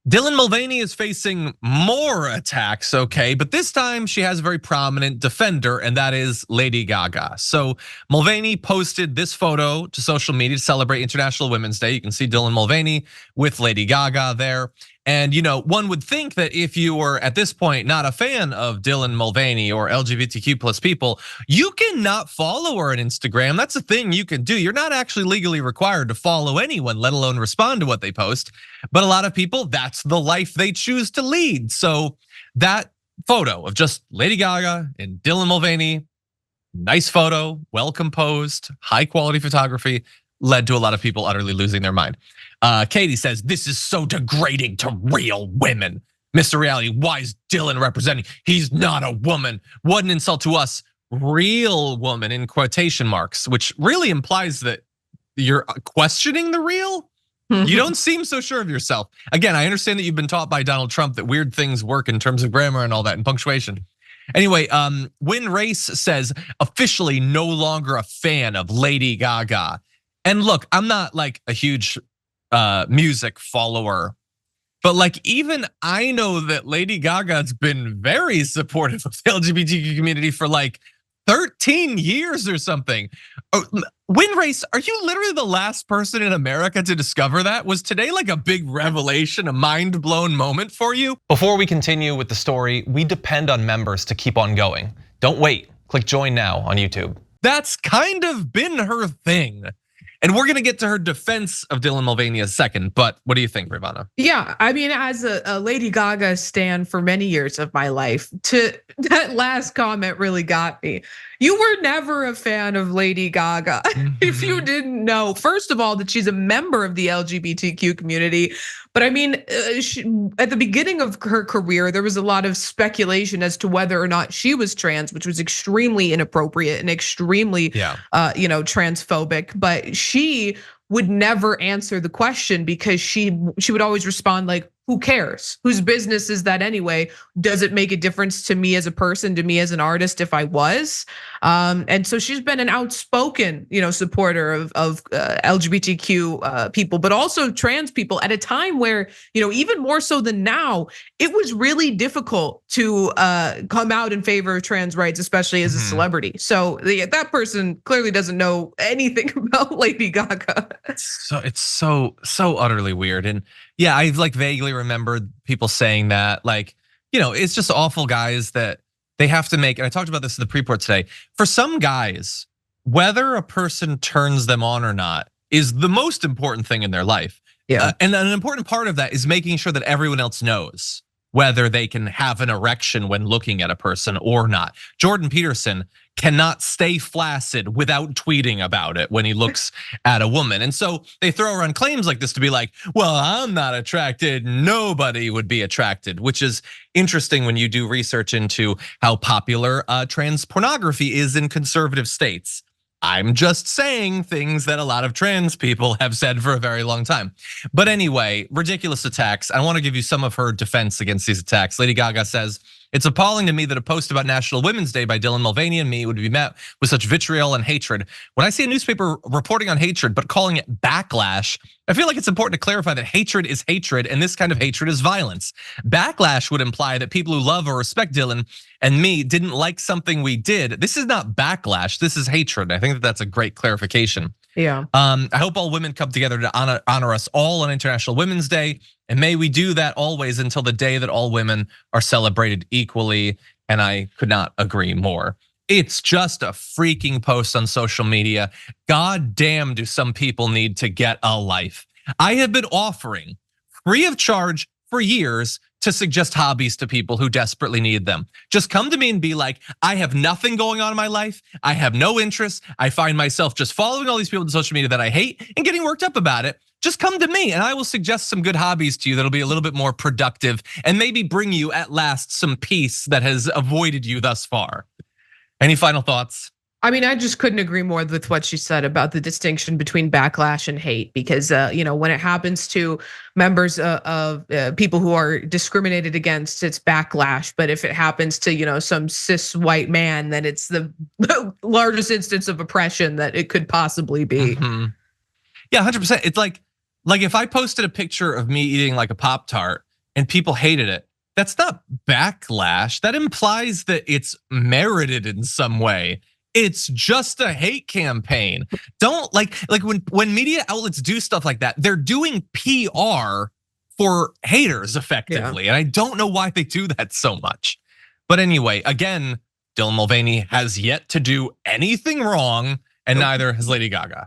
Dylan Mulvaney is facing more attacks, okay, but this time she has a very prominent defender, and that is Lady Gaga. So Mulvaney posted this photo to social media to celebrate International Women's Day. You can see Dylan Mulvaney with Lady Gaga there. And one would think that if you were at this point not a fan of Dylan Mulvaney or LGBTQ plus people, you cannot follow her on Instagram. That's a thing you can do. You're not actually legally required to follow anyone, let alone respond to what they post. But a lot of people, that's the life they choose to lead. So that photo of just Lady Gaga and Dylan Mulvaney, nice photo, well composed, high quality photography, led to a lot of people utterly losing their mind. Katie says, this is so degrading to real women. Mr. Reality, why is Dylan representing? He's not a woman. What an insult to us, real woman in quotation marks, which really implies that you're questioning the real. You don't seem so sure of yourself. Again, I understand that you've been taught by Donald Trump that weird things work in terms of grammar and all that and punctuation. Anyway, Win Race says, officially no longer a fan of Lady Gaga. And look, I'm not like a huge music follower, but like even I know that Lady Gaga's been very supportive of the LGBTQ community for like 13 years or something. Win Race, are you literally the last person in America to discover that? Was today like a big revelation, a mind blown moment for you? Before we continue with the story, we depend on members to keep on going. Don't wait, click join now on YouTube. That's kind of been her thing. And we're gonna get to her defense of Dylan Mulvaney in a second, but what do you think, Rayyvana? Yeah, I mean, as a Lady Gaga stan for many years of my life, that last comment really got me. You were never a fan of Lady Gaga. If you didn't know, first of all, that she's a member of the LGBTQ community. But I mean, at the beginning of her career, there was a lot of speculation as to whether or not she was trans, which was extremely inappropriate and extremely, transphobic. But she would never answer the question because she would always respond like, who cares? Whose business is that anyway? Does it make a difference to me as a person, to me as an artist if I was? And so she's been an outspoken, supporter of LGBTQ people, but also trans people at a time where, even more so than now, it was really difficult to come out in favor of trans rights, especially as a celebrity. So that person clearly doesn't know anything about Lady Gaga. So it's so utterly weird. And yeah, I like vaguely remembered people saying that, like, it's just awful guys that they have to make, and I talked about this in the pre-port today. For some guys, whether a person turns them on or not is the most important thing in their life. Yeah. And an important part of that is making sure that everyone else knows whether they can have an erection when looking at a person or not. Jordan Peterson cannot stay flaccid without tweeting about it when he looks at a woman. And so they throw around claims like this to be like, well, I'm not attracted, nobody would be attracted, which is interesting when you do research into how popular trans pornography is in conservative states. I'm just saying things that a lot of trans people have said for a very long time. But anyway, ridiculous attacks. I want to give you some of her defense against these attacks. Lady Gaga says, it's appalling to me that a post about National Women's Day by Dylan Mulvaney and me would be met with such vitriol and hatred. When I see a newspaper reporting on hatred, but calling it backlash, I feel like it's important to clarify that hatred is hatred and this kind of hatred is violence. Backlash would imply that people who love or respect Dylan and me didn't like something we did. This is not backlash, this is hatred. I think that that's a great clarification. Yeah. I hope all women come together to honor us all on International Women's Day. And may we do that always until the day that all women are celebrated equally. And I could not agree more. It's just a freaking post on social media. God damn, do some people need to get a life. I have been offering free of charge for years to suggest hobbies to people who desperately need them. Just come to me and be like, I have nothing going on in my life. I have no interest. I find myself just following all these people on social media that I hate and getting worked up about it. Just come to me and I will suggest some good hobbies to you that'll be a little bit more productive and maybe bring you at last some peace that has avoided you thus far. Any final thoughts? I mean, I just couldn't agree more with what she said about the distinction between backlash and hate, because when it happens to members of people who are discriminated against, it's backlash. But if it happens to some cis white man, then it's the largest instance of oppression that it could possibly be. Yeah, 100%. It's like if I posted a picture of me eating like a Pop-Tart and people hated it. That's not backlash. That implies that it's merited in some way. It's just a hate campaign. Don't like when media outlets do stuff like that, they're doing PR for haters effectively. And I don't know why they do that so much. But anyway, again, Dylan Mulvaney has yet to do anything wrong, and neither has Lady Gaga.